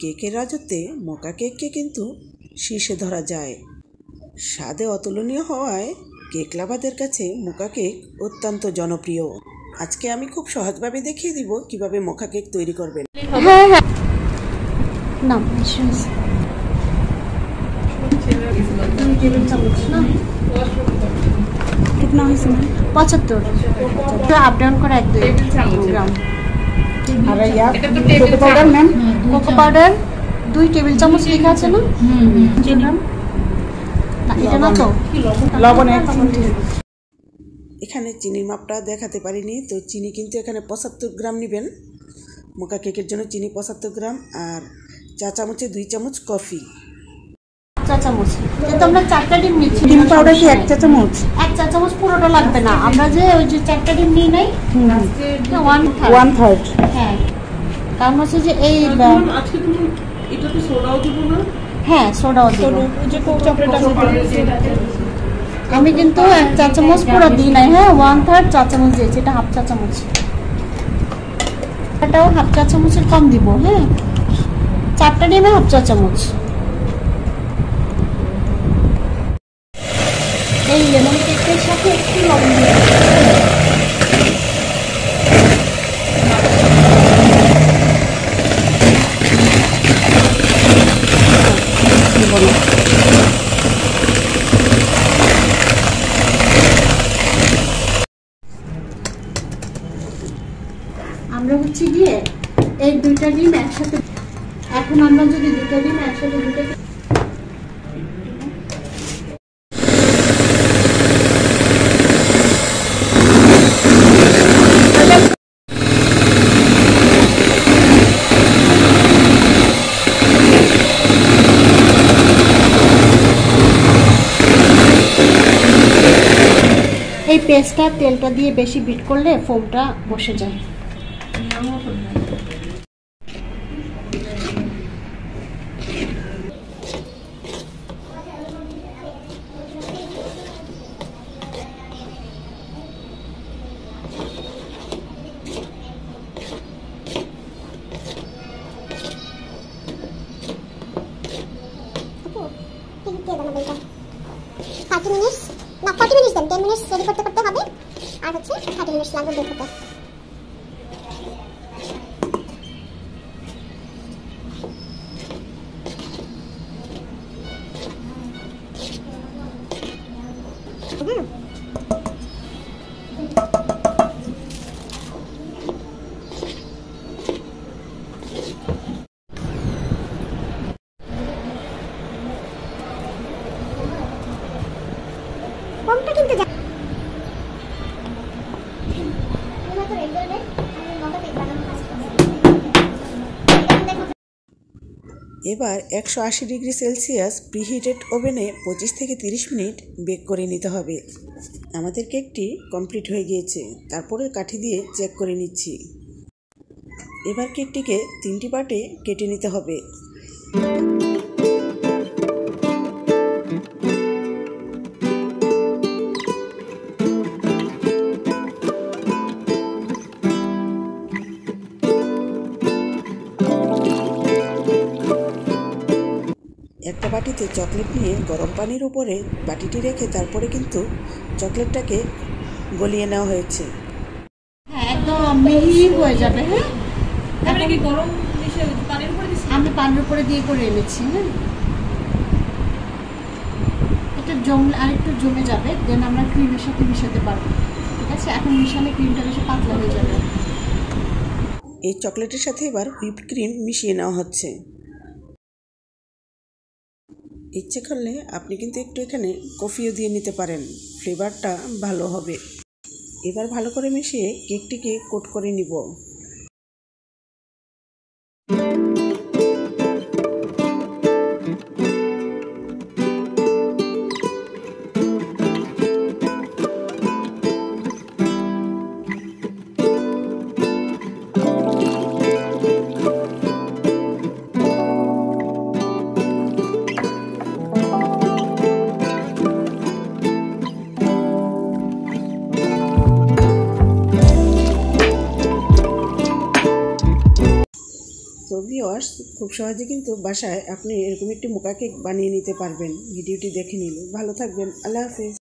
কেকের রাজত্বে মোকা কেককে কিন্তু শীর্ষে ধরা যায়। স্বাদে অতুলনীয় হওয়ায় কেক লাভারদের কাছে মোকা কেক অত্যন্ত জনপ্রিয়। আজকে আমি খুব সহজভাবে দেখিয়ে দিব কিভাবে মোকা কেক তৈরি করবেন। হ্যাঁ হ্যাঁ না कितना है इसमें 75 अप डाउन कर 1-2 ग्राम আর ইয়া cocoa powder ma'am cocoa powder 2 table চামচ লেখা আছে না গ্রাম না এটা না তো লবণ 1 চামচ। এখানে চিনির মাপটা দেখাতে পারিনি, তো চিনি কিন্তু এখানে 75 গ্রাম নেবেন। মোকা কেকের জন্য চিনি 75 গ্রাম আর চা চামচে 2 চামচ কফি। চা চামচ যেহেতু আমরা 4টা ডিম নিচ্ছি, ডিম পাউডার কি 1 চা চামচ? 1 চা চামচ পুরোটা লাগবে না, আমরা যে ওই যে 4টা ডিম নিই নাই 1/3 হ্যাঁ, কারণ হচ্ছে যে এই আজকে তুমি এটাতে সোডাও দিব না? হ্যাঁ সোডাও দিব, ওই যে কোক চকলেট আছে আমি কিন্তু 1 চা চামচ পুরো দিই নাই। হ্যাঁ 1/3 চা চামচ দিয়েছি, এটা হাফ চা চামচ, এটাও হাফ চা চামচের কম দিব। হ্যাঁ 4টা ডিমে হাফ চা চামচ। এই লেমন কেকের সাথে একটু লবণ দিয়ে আমরা হচ্ছে গিয়ে এই 2টা ডিম একসাথে, এখন আমরা যদি 2টা ডিম একসাথে এই পেস্টটা তেলটা দিয়ে বেশি বিট করলে ফোমটা বসে যায়। না 40 মিনিট দেন, 10 মিনিট রেডি করতে করতে হবে আর হচ্ছে 30 মিনিট লাগবে বের করতে। কোনটা কিন্তু এবার 180 ডিগ্রি সেলসিয়াস প্রিহিটেড ওভেনে 25 থেকে 30 মিনিট বেক করে নিতে হবে। আমাদের কেকটি কমপ্লিট হয়ে গিয়েছে, তারপরে কাঠি দিয়ে চেক করে নিচ্ছি। এবার কেকটিকে 3টি পার্টে কেটে নিতে হবে। একটা বাটিতে চকলেট নিয়ে গরম পানির উপরে বাটিটি রেখে তারপরে কিন্তু চকলেটটাকে গলিয়ে নেওয়া হয়েছে। হ্যাঁ একদম মিহি হয়ে যাবে। হ্যাঁ তাহলে কি গরম পানির উপরে দিছি? আমি পানির উপরে দিয়ে করে এনেছি। হ্যাঁ এটা জমলে আরেকটু জমে যাবে, দেন আমরা ক্রিমের সাথে মিশাতে পারবো। ঠিক আছে, এখন মিশালে ক্রিমটা বেশি পাতলা হয়ে যাবে। এই চকলেটের সাথে এবার হুইপড ক্রিম মিশিয়ে নেওয়া হচ্ছে। ইচ্ছে করলে আপনি কিন্তু একটু এখানে কফিও দিয়ে নিতে পারেন, ফ্লেভারটা ভালো হবে। এবার ভালো করে মিশিয়ে কেকটিকে কোট করে নিব। তো ভিউয়ার্স, ভিউয়ার্স, খুব সহজে কিন্তু বাসায় আপনি এরকম একটি মোকা কেক বানিয়ে নিতে পারবেন। ভিডিওটি দেখে নিলে ভালো থাকবেন। আল্লাহ হাফেজ।